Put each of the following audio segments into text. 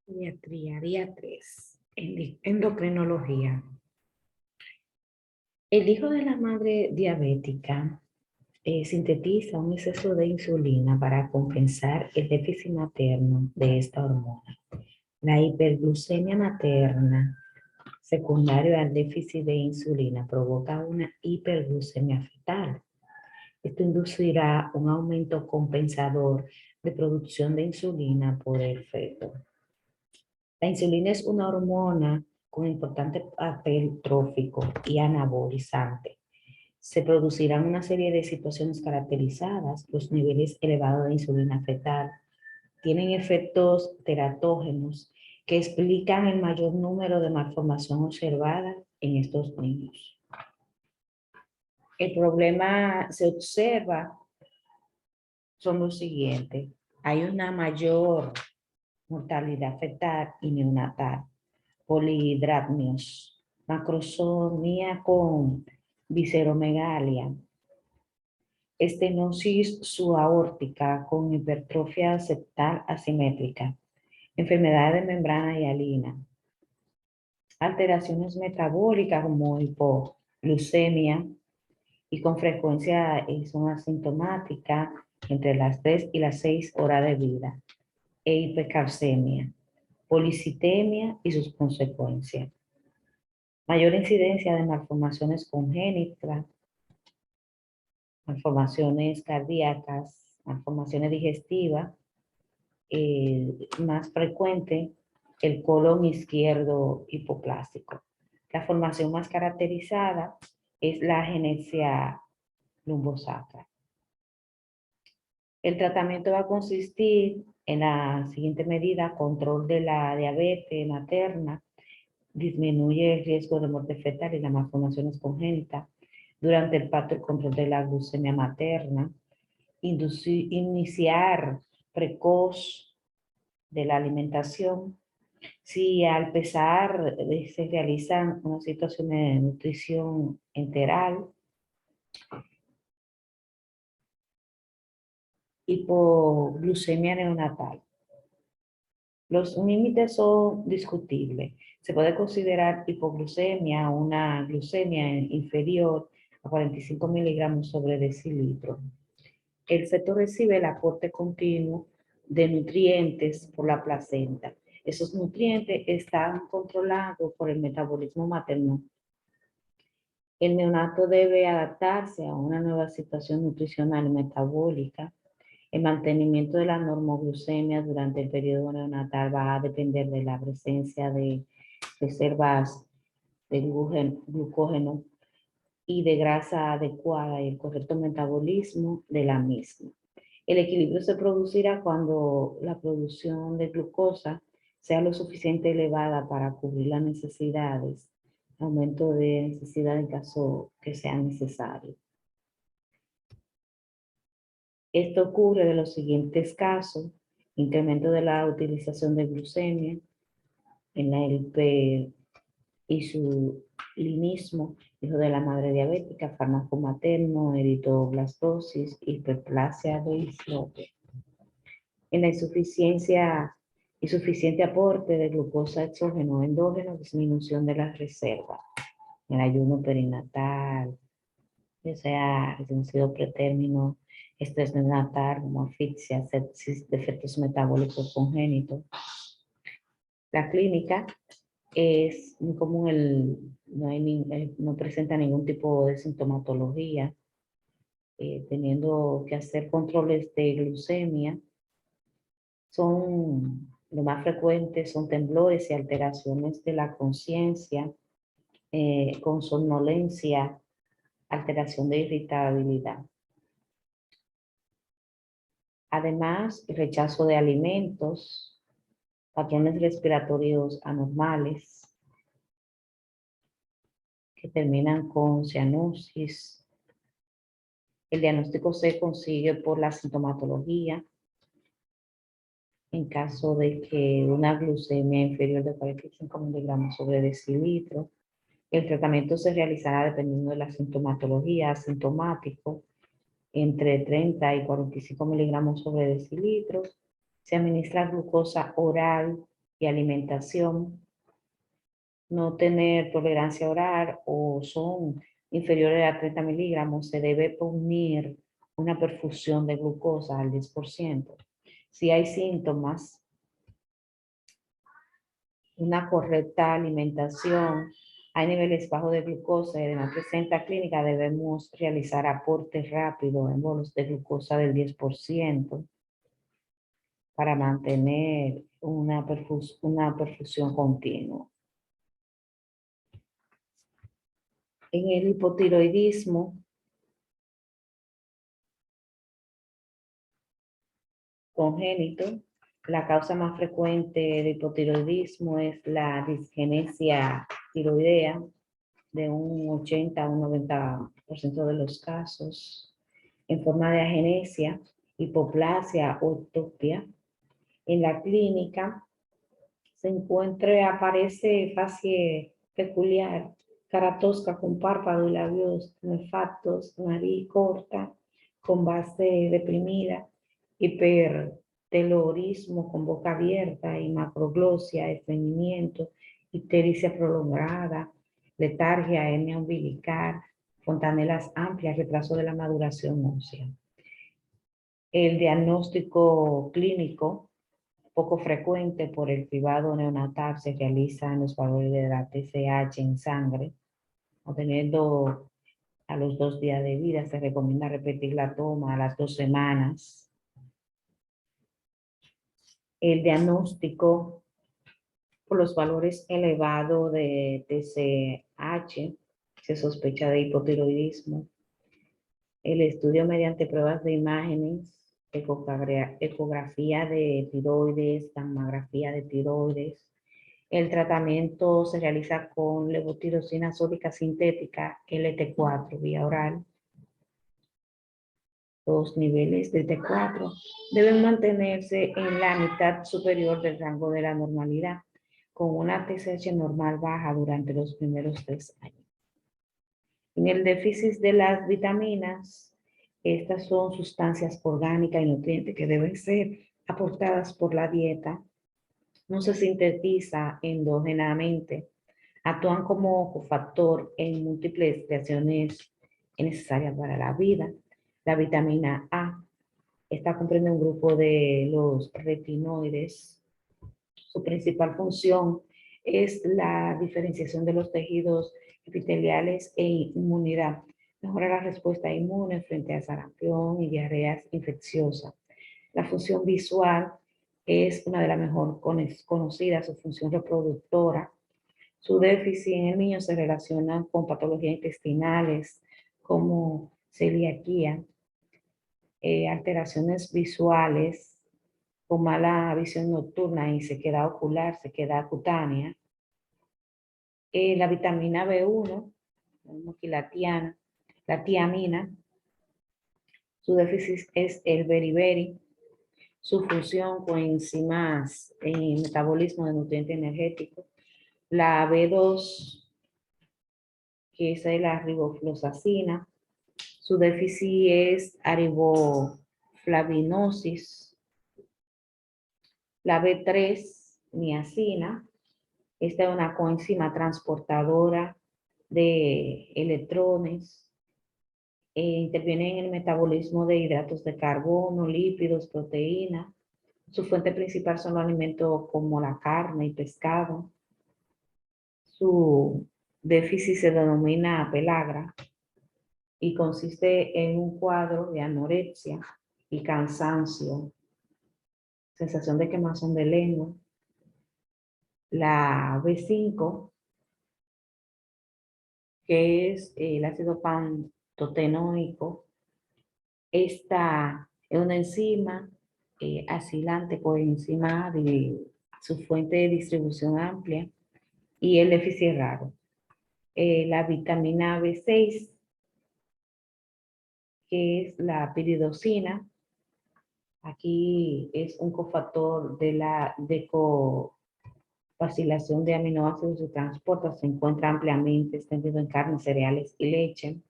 Pediatría, día 3, endocrinología. El hijo de la madre diabética sintetiza un exceso de insulina para compensar el déficit materno de esta hormona. La hiperglucemia materna, secundario al déficit de insulina, provoca una hiperglucemia fetal. Esto inducirá un aumento compensador de producción de insulina por el feto. La insulina es una hormona con importante papel trófico y anabolizante. Se producirán una serie de situaciones caracterizadas. Los niveles elevados de insulina fetal tienen efectos teratógenos que explican el mayor número de malformación observada en estos niños. El problema se observa son los siguientes. Hay una mayor mortalidad fetal y neonatal, polihidratmios, macrosomía con visceromegalia, estenosis subaórtica con hipertrofia septal asimétrica, enfermedades de membrana hialina, alteraciones metabólicas como hipoglucemia y con frecuencia son asintomáticas entre las 3 y las 6 horas de vida, e hipercalcemia, policitemia y sus consecuencias. Mayor incidencia de malformaciones congénitas, malformaciones cardíacas, malformaciones digestivas, más frecuente el colon izquierdo hipoplástico. La formación más caracterizada es la agenesia lumbosacra. El tratamiento va a consistir en la siguiente medida: control de la diabetes materna, disminuye el riesgo de muerte fetal y las malformaciones congénitas. Durante el parto, el control de la glucemia materna, iniciar precoz de la alimentación. Si al pesar se realizan una situación de nutrición enteral, hipoglucemia neonatal. Los límites son discutibles. Se puede considerar hipoglucemia una glucemia inferior a 45 miligramos sobre decilitro. El feto recibe el aporte continuo de nutrientes por la placenta. Esos nutrientes están controlados por el metabolismo materno. El neonato debe adaptarse a una nueva situación nutricional y metabólica. El mantenimiento de la normoglucemia durante el periodo neonatal va a depender de la presencia de reservas de glucógeno y de grasa adecuada y el correcto metabolismo de la misma. El equilibrio se producirá cuando la producción de glucosa sea lo suficiente elevada para cubrir las necesidades, aumento de necesidad en caso que sea necesario. Esto ocurre de los siguientes casos: incremento de la utilización de glucemia en la hiperinsulinismo, hijo de la madre diabética, fármaco materno, eritroblastosis, hiperplasia de islote. En la insuficiente aporte de glucosa exógeno o endógeno, disminución de las reservas. En el ayuno perinatal, ya sea reducido pretérmino, estrés neonatal, como asfixia, sepsis, defectos metabólicos congénitos. La clínica es muy común, no presenta ningún tipo de sintomatología, teniendo que hacer controles de glucemia. Lo más frecuentes son temblores y alteraciones de la conciencia, con somnolencia, alteración de irritabilidad. Además, el rechazo de alimentos, patrones respiratorios anormales que terminan con cianosis. El diagnóstico se consigue por la sintomatología. En caso de que una glucemia inferior de 45 miligramos sobre decilitro, el tratamiento se realizará dependiendo de la sintomatología. Asintomático, entre 30 y 45 miligramos sobre decilitro. Se administra glucosa oral y alimentación, no tener tolerancia oral o son inferiores a 30 miligramos, se debe poner una perfusión de glucosa al 10%. Si hay síntomas, una correcta alimentación, hay niveles bajos de glucosa y además presenta clínica, debemos realizar aportes rápidos en bolos de glucosa del 10% para mantener una perfusión continua. En el hipotiroidismo congénito, la causa más frecuente de hipotiroidismo es la disgenesia tiroidea, de un 80 a un 90% de los casos, en forma de agenesia, hipoplasia o ectopia. En la clínica aparece fase peculiar, cara tosca con párpado y labios nefastos, nariz corta, con base deprimida, hipertelorismo con boca abierta y macroglosia, estreñimiento, ictericia prolongada, letargia, hernia umbilical, fontanelas amplias, retraso de la maduración ósea. El diagnóstico clínico, poco frecuente por el cribado neonatal, se realiza en los valores de la TSH en sangre, obteniendo a los 2 días de vida. Se recomienda repetir la toma a las 2 semanas. El diagnóstico por los valores elevados de TSH, se sospecha de hipotiroidismo. El estudio mediante pruebas de imágenes, ecografía de tiroides, gammagrafía de tiroides. El tratamiento se realiza con levotiroxina sódica sintética, LT4, vía oral. Los niveles de T4 deben mantenerse en la mitad superior del rango de la normalidad, con una TSH normal baja durante los primeros 3 años. En el déficit de las vitaminas, estas son sustancias orgánicas y nutrientes que deben ser aportadas por la dieta. No se sintetiza endógenamente. Actúan como cofactor en múltiples reacciones necesarias para la vida. La vitamina A, esta comprende un grupo de los retinoides. Su principal función es la diferenciación de los tejidos epiteliales e inmunidad. Mejora la respuesta inmune frente a sarampión y diarreas infecciosas. La función visual es una de las mejor conocidas, su función reproductora. Su déficit en el niño se relaciona con patologías intestinales como celiaquía, alteraciones visuales, con mala visión nocturna y sequedad ocular, sequedad cutánea. La vitamina B1, aquí la tiamina, su déficit es el beriberi. Su función con enzimas en metabolismo de nutrientes energéticos. La B2, que es la ribofloxacina, su déficit es ariboflavinosis. La B3, niacina, esta es una coenzima transportadora de electrones, interviene en el metabolismo de hidratos de carbono, lípidos, proteínas. Su fuente principal son los alimentos como la carne y pescado. Su déficit se denomina pelagra y consiste en un cuadro de anorexia y cansancio, sensación de quemazón de lengua. La B5, que es el ácido pantotenoico, esta es una enzima asilante coenzima de su fuente de distribución amplia y el déficit es raro. La vitamina B6, que es la piridosina, aquí es un cofactor de la decovacilación de aminoácidos y transporta, se encuentra ampliamente extendido en carnes, cereales y leche.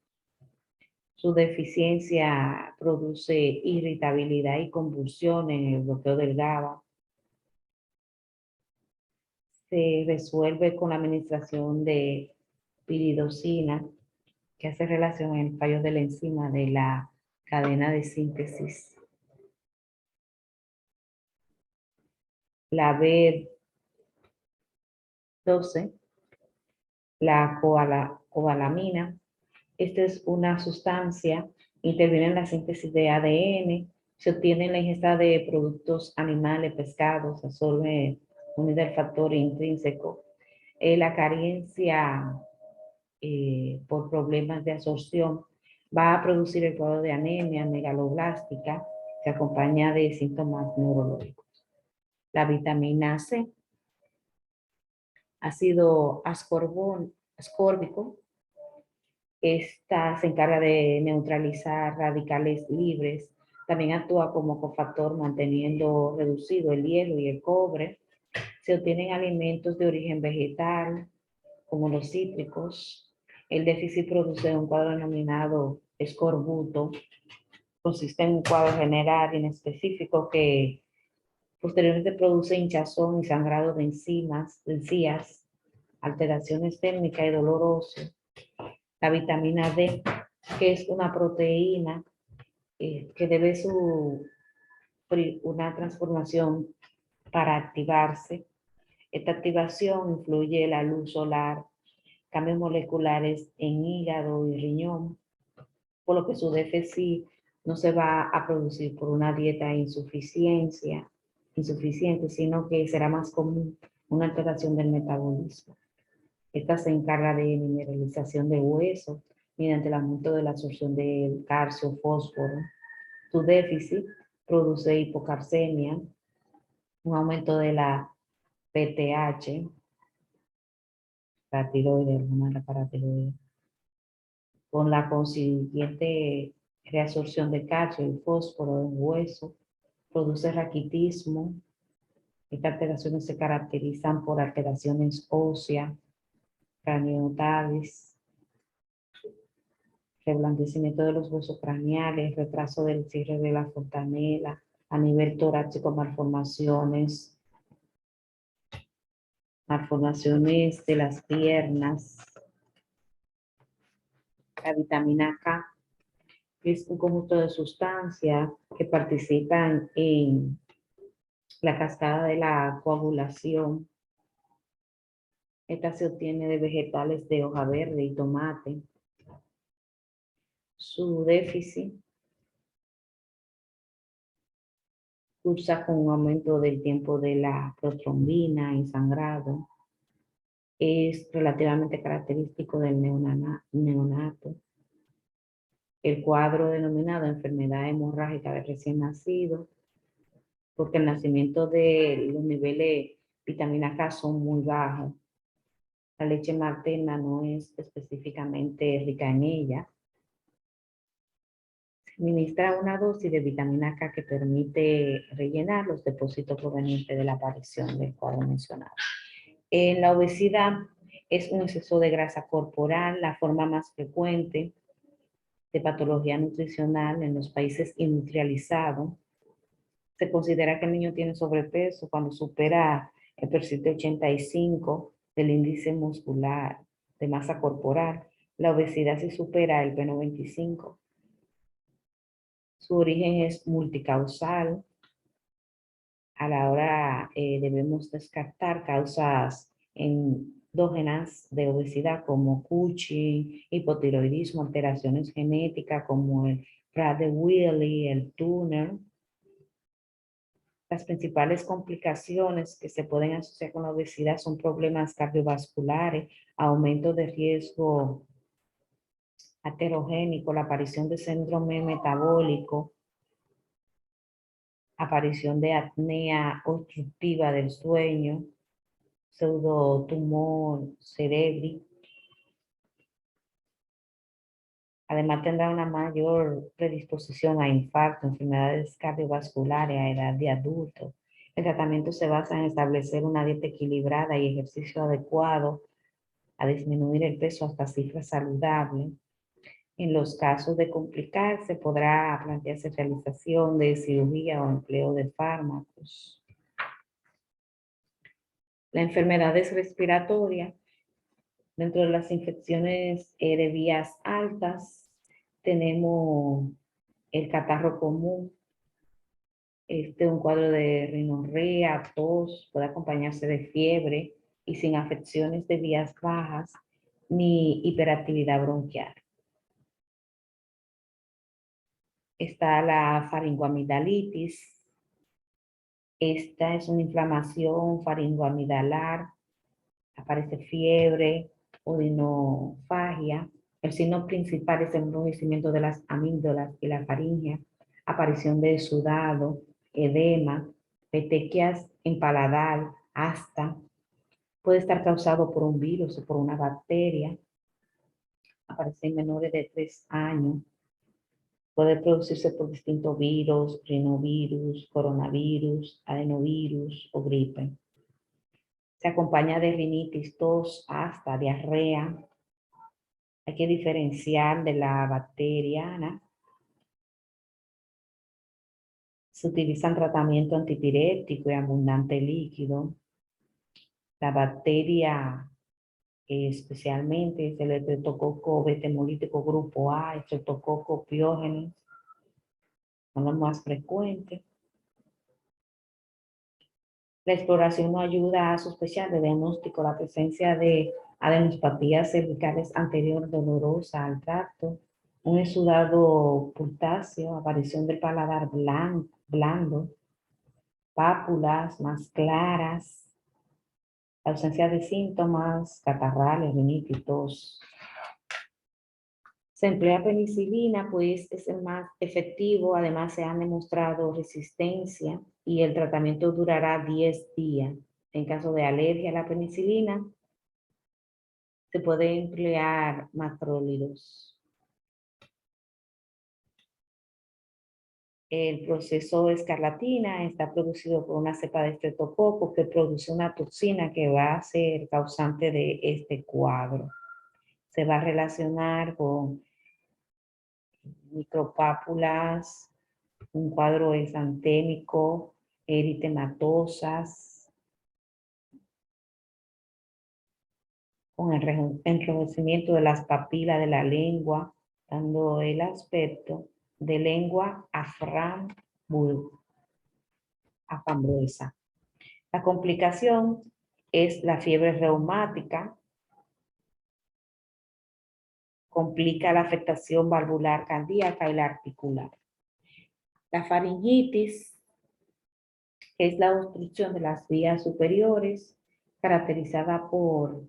Su deficiencia produce irritabilidad y convulsiones en el bloqueo del GABA. se resuelve con la administración de piridosina, que hace relación al fallo de la enzima de la cadena de síntesis. La B12, la cobalamina. Esta es una sustancia, interviene en la síntesis de ADN, se obtiene en la ingesta de productos animales, pescados, absorbe unida el factor intrínseco. La carencia por problemas de absorción va a producir el cuadro de anemia megaloblástica, que acompaña de síntomas neurológicos. La vitamina C, ácido ascórbico. Esta se encarga de neutralizar radicales libres. También actúa como cofactor manteniendo reducido el hierro y el cobre. Se obtienen alimentos de origen vegetal, como los cítricos. El déficit produce un cuadro denominado escorbuto. Consiste en un cuadro general inespecífico que posteriormente produce hinchazón y sangrado de encías, alteraciones térmicas y dolor óseo. La vitamina D, que es una proteína que debe una transformación para activarse. Esta activación influye la luz solar, cambios moleculares en hígado y riñón, por lo que su déficit no se va a producir por una dieta insuficiente, sino que será más común una alteración del metabolismo. Esta se encarga de mineralización de hueso mediante el aumento de la absorción del calcio, fósforo. Su déficit produce hipocalcemia, un aumento de la PTH, la tiroides, hormona de la paratiroides, con la consiguiente reabsorción de calcio y fósforo en hueso, produce raquitismo. Estas alteraciones se caracterizan por alteraciones óseas, craneotalis, reblandecimiento de los huesos craneales, retraso del cierre de la fontanela, a nivel torácico malformaciones de las piernas. La vitamina K es un conjunto de sustancias que participan en la cascada de la coagulación. Esta se obtiene de vegetales de hoja verde y tomate. Su déficit cursa con un aumento del tiempo de la protrombina y sangrado. Es relativamente característico del neonato. El cuadro denominado enfermedad hemorrágica de recién nacido, porque el nacimiento de los niveles de vitamina K son muy bajos. La leche materna no es específicamente rica en ella. Se administra una dosis de vitamina K que permite rellenar los depósitos provenientes de la aparición del cuadro mencionado. En la obesidad es un exceso de grasa corporal, la forma más frecuente de patología nutricional en los países industrializados. Se considera que el niño tiene sobrepeso cuando supera el perfil de 85 del índice muscular de masa corporal. La obesidad si supera el P95. Su origen es multicausal. A la hora debemos descartar causas endógenas de obesidad como Cushing, hipotiroidismo, alteraciones genéticas como el Prader-Willi, el Turner. Las principales complicaciones que se pueden asociar con la obesidad son problemas cardiovasculares, aumento de riesgo aterogénico, la aparición de síndrome metabólico, aparición de apnea obstructiva del sueño, pseudotumor cerebri. Además tendrá una mayor predisposición a infarto, enfermedades cardiovasculares a edad de adulto. El tratamiento se basa en establecer una dieta equilibrada y ejercicio adecuado, a disminuir el peso hasta cifras saludables. En los casos de complicarse, podrá plantearse realización de cirugía o empleo de fármacos. Las enfermedades respiratorias, dentro de las infecciones de vías altas, tenemos el catarro común, un cuadro de rinorrea, tos, puede acompañarse de fiebre y sin afecciones de vías bajas ni hiperactividad bronquial. Está la faringoamigdalitis. Esta es una inflamación faringoamidalar, aparece fiebre, odinofagia. El signo principal es el enrojecimiento de las amígdalas y la faringe, aparición de sudado, edema, petequias en paladar, hasta. Puede estar causado por un virus o por una bacteria. Aparece en menores de 3 años. Puede producirse por distintos virus, rinovirus, coronavirus, adenovirus o gripe. Se acompaña de rinitis, tos, hasta diarrea. Hay que diferenciar de la bacteriana. Se utilizan tratamiento antipirético y abundante líquido. La bacteria, especialmente es el estreptococo beta hemolítico grupo A, estreptococo piógenes, son los más frecuentes. La exploración no ayuda a sospechar de diagnóstico la presencia de adenospatías cervicales anterior dolorosa al tracto, un exudado purtáceo, aparición del paladar blando, pápulas más claras, ausencia de síntomas catarrales, rinitis, tos. Se emplea penicilina, pues es el más efectivo, además se han demostrado resistencia y el tratamiento durará 10 días. En caso de alergia a la penicilina, se puede emplear macrólidos. El proceso de escarlatina está producido por una cepa de estreptococo que produce una toxina que va a ser causante de este cuadro. Se va a relacionar con micropápulas, un cuadro exantémico, eritematosas, con el enrojecimiento de las papilas de la lengua, dando el aspecto de lengua afambrosa. La complicación es la fiebre reumática, complica la afectación valvular cardíaca y la articular. La faringitis es la obstrucción de las vías superiores, caracterizada por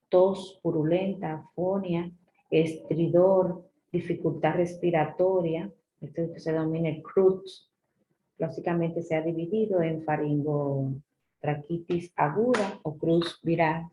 tos purulenta, afonia, estridor, dificultad respiratoria. Esto se denomina el crux. Básicamente se ha dividido en faringotraquitis aguda o crux viral.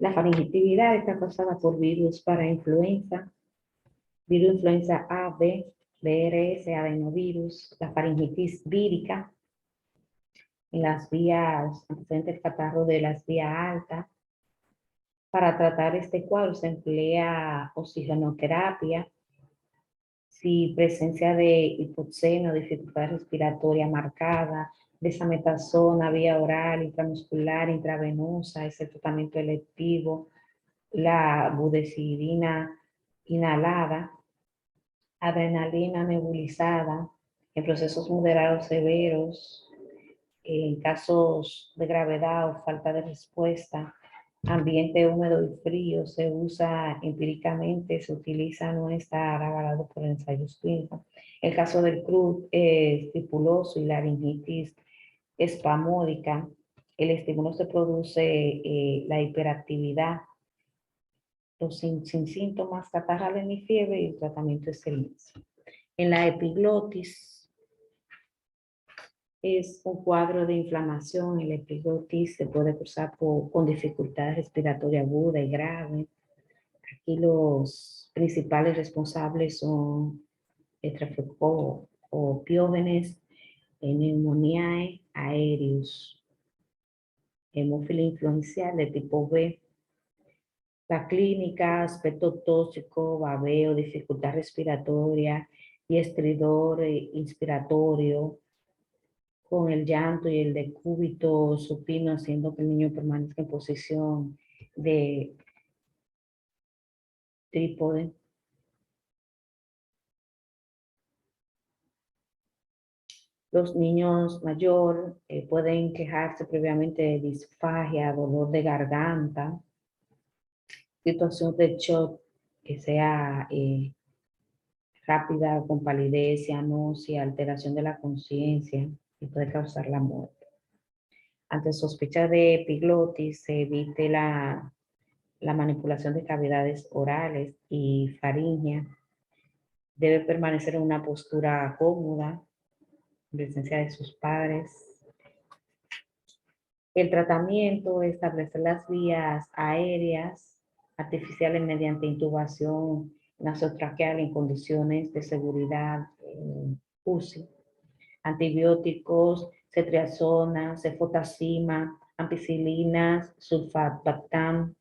La faringitis viral está causada por virus para influenza, virus influenza A, B, BRS, adenovirus, la faringitis vírica, en las vías, antecedentes del catarro de las vías altas. Para tratar este cuadro se emplea oxigenoterapia. Si presencia de hipoxemia, dificultad respiratoria marcada, desametasona, vía oral, intramuscular, intravenosa, es el tratamiento electivo. La budesonida inhalada, adrenalina nebulizada, en procesos moderados severos, en casos de gravedad o falta de respuesta, ambiente húmedo y frío, se usa empíricamente, se utiliza, no está avalado por ensayos clínicos. El caso del crux estipuloso y laringitis espasmódica, el estímulo se produce la hiperactividad, sin síntomas catarrales ni fiebre, y el tratamiento es silencio. En la epiglotis es un cuadro de inflamación. El epiglotis se puede cursar con dificultad respiratoria aguda y grave. Aquí los principales responsables son estreptococo o piógenes, neumonía, aéreos, hemófilo influencial de tipo B. La clínica, aspecto tóxico, babeo, dificultad respiratoria y estridor inspiratorio, con el llanto y el decúbito supino, haciendo que el niño permanezca en posición de trípode. Los niños mayores pueden quejarse previamente de disfagia, dolor de garganta, situación de shock que sea rápida, con palidez, náusea, alteración de la conciencia y puede causar la muerte. Ante sospecha de epiglotis, se evite la manipulación de cavidades orales y faríngea. Debe permanecer en una postura cómoda, en presencia de sus padres. El tratamiento es establecer las vías aéreas artificiales mediante intubación nasotraqueal en condiciones de seguridad UCI. Antibióticos, cetriazona, cefotacima, ampicilinas, sulfabactam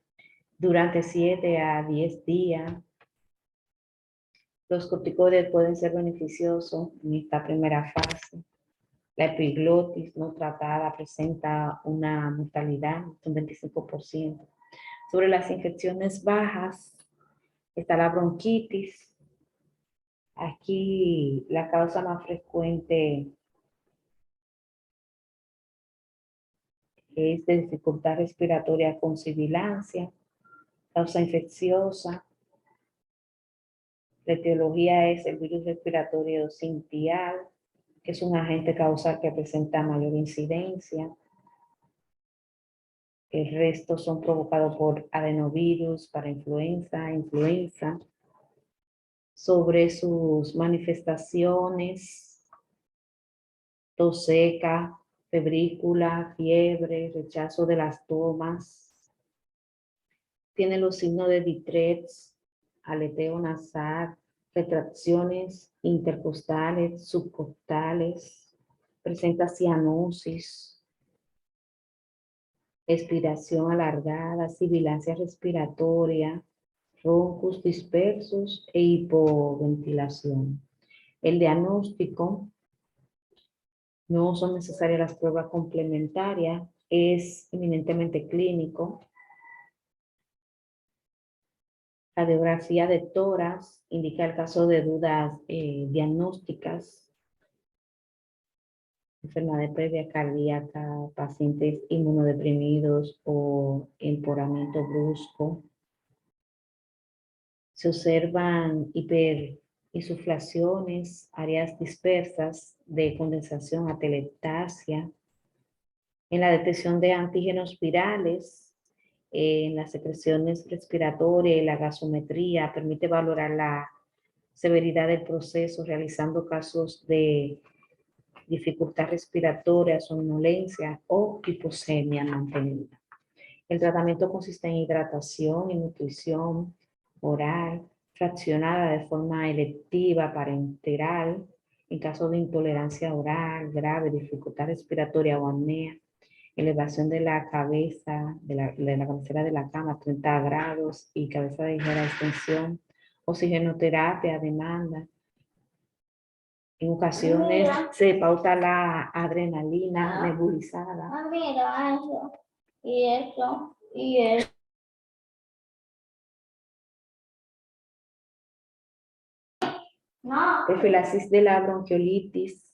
durante 7 a 10 días. Los corticoides pueden ser beneficiosos en esta primera fase. La epiglotis no tratada presenta una mortalidad de un 25%. Sobre las infecciones bajas está la bronquitis. Aquí la causa más frecuente es de dificultad respiratoria con sibilancia, causa infecciosa. La etiología es el virus respiratorio sincitial, que es un agente causal que presenta mayor incidencia. El resto son provocados por adenovirus, influenza. Sobre sus manifestaciones: tos seca, febrícula, fiebre, rechazo de las tomas. Tiene los signos de Ditrex, aleteo nasal, retracciones intercostales, subcostales. Presenta cianosis, expiración alargada, sibilancia respiratoria, roncos dispersos e hipoventilación. El diagnóstico: no son necesarias las pruebas complementarias, es eminentemente clínico. Radiografía de tórax indica el caso de dudas diagnósticas. Enfermedad previa cardíaca, pacientes inmunodeprimidos o empeoramiento brusco. Se observan hiperinsuflaciones, áreas dispersas de condensación, atelectasia. En la detección de antígenos virales, en las secreciones respiratorias y la gasometría, permite valorar la severidad del proceso, realizando casos de dificultad respiratoria, somnolencia o hipoxemia mantenida. El tratamiento consiste en hidratación y nutrición oral, fraccionada de forma electiva parenteral, en caso de intolerancia oral grave, dificultad respiratoria o apnea. Elevación de la cabeza, de la cabecera de la cama a 30 grados y cabeza de ligera extensión. Oxigenoterapia a demanda. En ocasiones se pauta la adrenalina nebulizada. Mira eso, y eso, y eso. No. Profilaxis de la bronquiolitis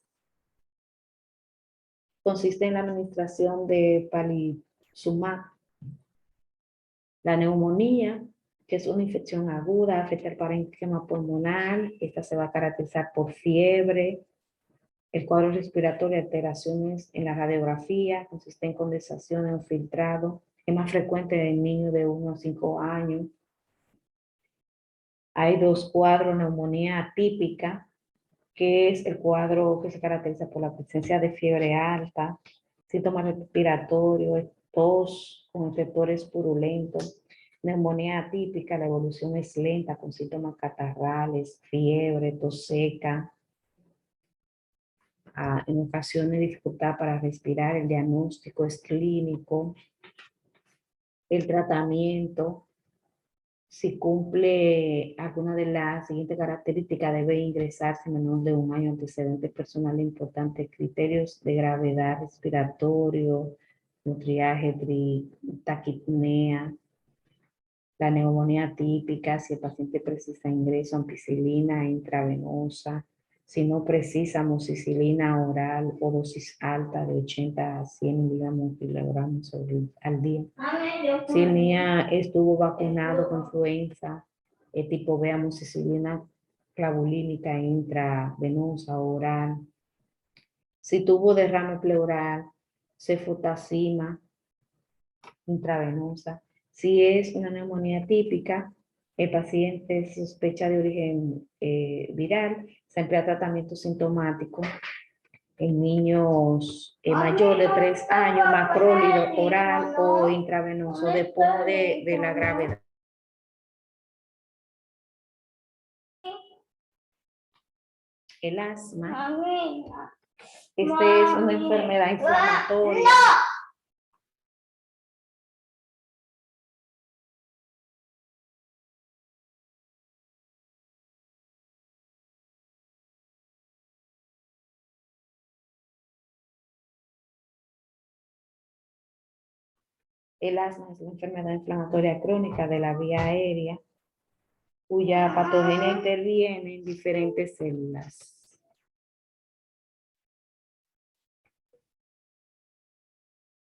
consiste en la administración de palivizumab. La neumonía, que es una infección aguda, afecta el parénquima pulmonar. Esta se va a caracterizar por fiebre. El cuadro respiratorio, alteraciones en la radiografía, consiste en condensación o filtrado. Es más frecuente en niños de 1 a 5 años. Hay dos cuadros: neumonía atípica, que es el cuadro que se caracteriza por la presencia de fiebre alta, síntomas respiratorios, tos con efectores purulentos. Neumonía atípica, la evolución es lenta con síntomas catarrales, fiebre, tos seca. en ocasiones dificultad para respirar. El diagnóstico es clínico. El tratamiento, si cumple alguna de las siguientes características, debe ingresarse en menos de un año, antecedentes personales importantes, criterios de gravedad respiratorio, nutriaje, taquipnea, la neumonía típica, si el paciente precisa ingreso, ampicilina intravenosa, si no precisa, amoxicilina oral o dosis alta de 80 a 100 miligramos al día. Si el niño estuvo vacunado con influenza, tipo B, amoxicilina clavulínica intravenosa oral. Si tuvo derrame pleural, cefotacina intravenosa. Si es una neumonía típica, el paciente sospecha de origen viral, se emplea tratamiento sintomático en niños mayores de 3 años, macrólido oral o intravenoso, depende de la gravedad. El asma, esta es una enfermedad inflamatoria. El asma es una enfermedad inflamatoria crónica de la vía aérea, cuya patogenia interviene en diferentes células.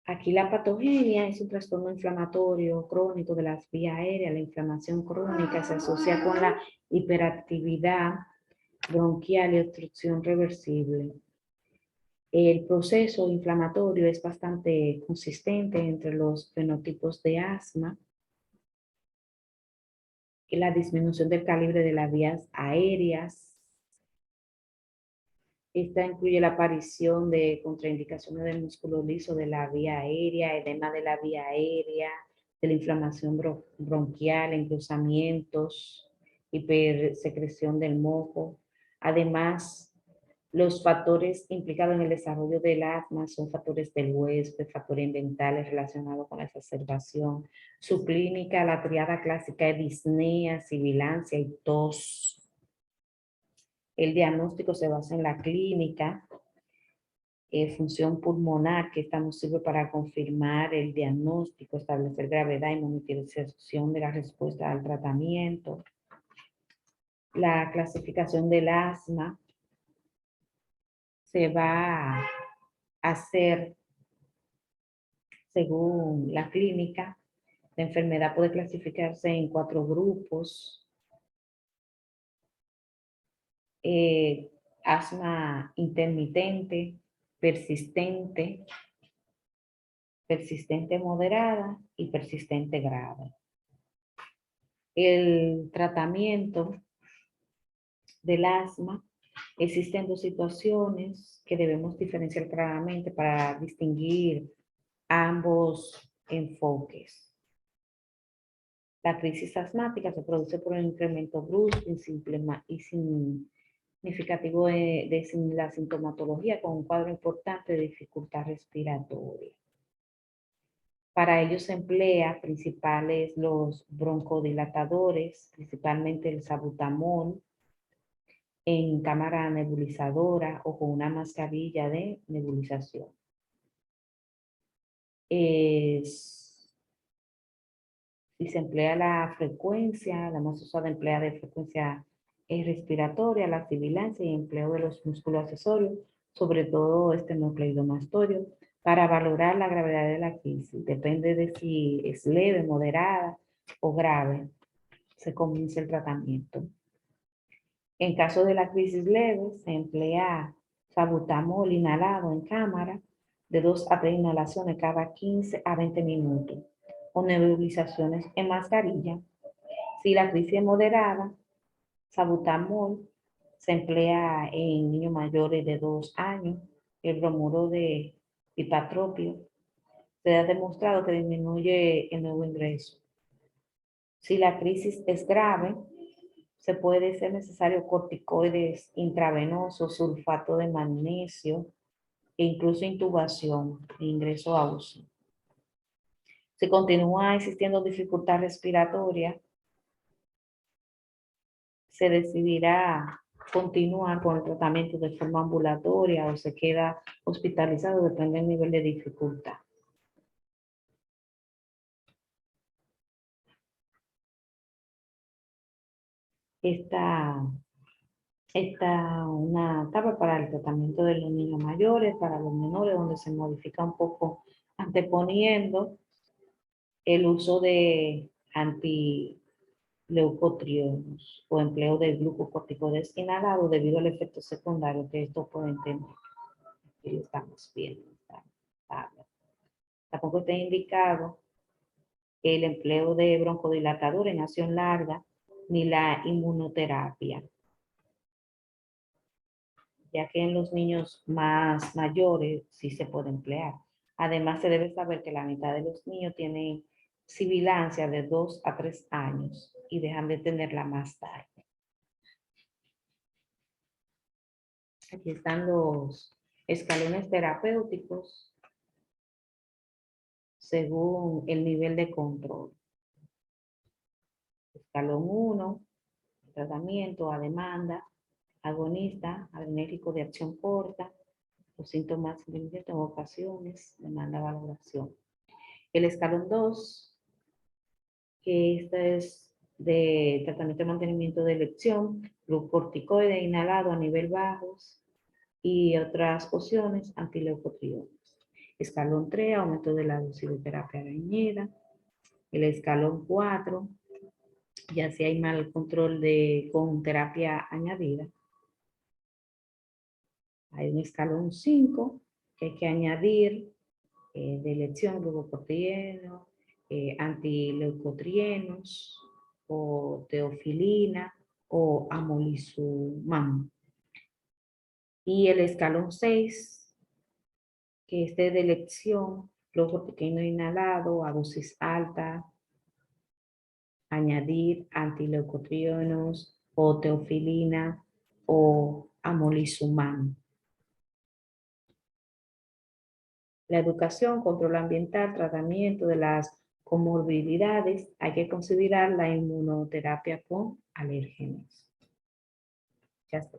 Aquí la patogenia es un trastorno inflamatorio crónico de las vías aéreas. La inflamación crónica se asocia con la hiperactividad bronquial y obstrucción reversible. El proceso inflamatorio es bastante consistente entre los fenotipos de asma y la disminución del calibre de las vías aéreas. Esta incluye la aparición de contraindicaciones del músculo liso de la vía aérea, edema de la vía aérea, de la inflamación bronquial, engrosamientos, hipersecreción del moco. Además, los factores implicados en el desarrollo del asma son factores del huésped, factores ambientales relacionados con la exacerbación. Su clínica, la triada clásica es disnea, sibilancia y tos. El diagnóstico se basa en la clínica, función pulmonar, que esta nos sirve para confirmar el diagnóstico, establecer gravedad y monitorización de la respuesta al tratamiento. La clasificación del asma se va a hacer según la clínica. La enfermedad puede clasificarse en 4 grupos. Asma intermitente, persistente, persistente moderada y persistente grave. El tratamiento del asma, existen 2 situaciones que debemos diferenciar claramente para distinguir ambos enfoques. La crisis asmática se produce por un incremento brusco y significativo de la sintomatología con un cuadro importante de dificultad respiratoria. Para ello se emplea principales los broncodilatadores, principalmente el salbutamol, en cámara nebulizadora o con una mascarilla de nebulización. Si se emplea la frecuencia, la más usada emplea de frecuencia respiratoria, la sibilancia y empleo de los músculos accesorios, sobre todo esternocleidomastoideo, para valorar la gravedad de la crisis. Depende de si es leve, moderada o grave, se comienza el tratamiento. En caso de la crisis leve, se emplea salbutamol inhalado en cámara de 2 a 3 inhalaciones cada 15 a 20 minutos o nebulizaciones en mascarilla. Si la crisis es moderada, salbutamol se emplea en niños mayores de 2 años. El bromuro de pipatropio se ha demostrado que disminuye el nuevo ingreso. Si la crisis es grave, Se puede ser necesario corticoides intravenosos, sulfato de magnesio e incluso intubación e ingreso a UCI. Si continúa existiendo dificultad respiratoria, se decidirá continuar con el tratamiento de forma ambulatoria o se queda hospitalizado, depende del nivel de dificultad. Esta una etapa para el tratamiento de los niños mayores, para los menores, donde se modifica un poco anteponiendo el uso de antileucotrienos o empleo de glucocorticoides inhalados debido al efecto secundario que esto puede tener. Aquí lo estamos viendo. Tampoco está indicado el empleo de broncodilatador en acción larga ni la inmunoterapia, ya que en los niños más mayores sí se puede emplear. Además, se debe saber que la mitad de los niños tienen sibilancia de 2 a 3 años y dejan de tenerla más tarde. Aquí están los escalones terapéuticos según el nivel de control. Escalón 1, tratamiento a demanda, agonista, adrenérgico de acción corta, los síntomas intermitentes en ocasiones, demanda valoración. El escalón 2, que este es de tratamiento de mantenimiento de elección, glucocorticoide inhalado a nivel bajos y otras opciones antileucotrienos. Escalón 3, aumento de la dosis de terapia arañera. El escalón 4, ya si hay mal control con terapia añadida. Hay un escalón 5 que hay que añadir de elección glucocorticoides, antileucotrienos o teofilina o amolizumab. Y el escalón 6, que es de elección, glucocorticoide inhalado a dosis alta, añadir antileucotrienos o teofilina o amolizumab. La educación, control ambiental, tratamiento de las comorbilidades, hay que considerar la inmunoterapia con alérgenos. Ya está.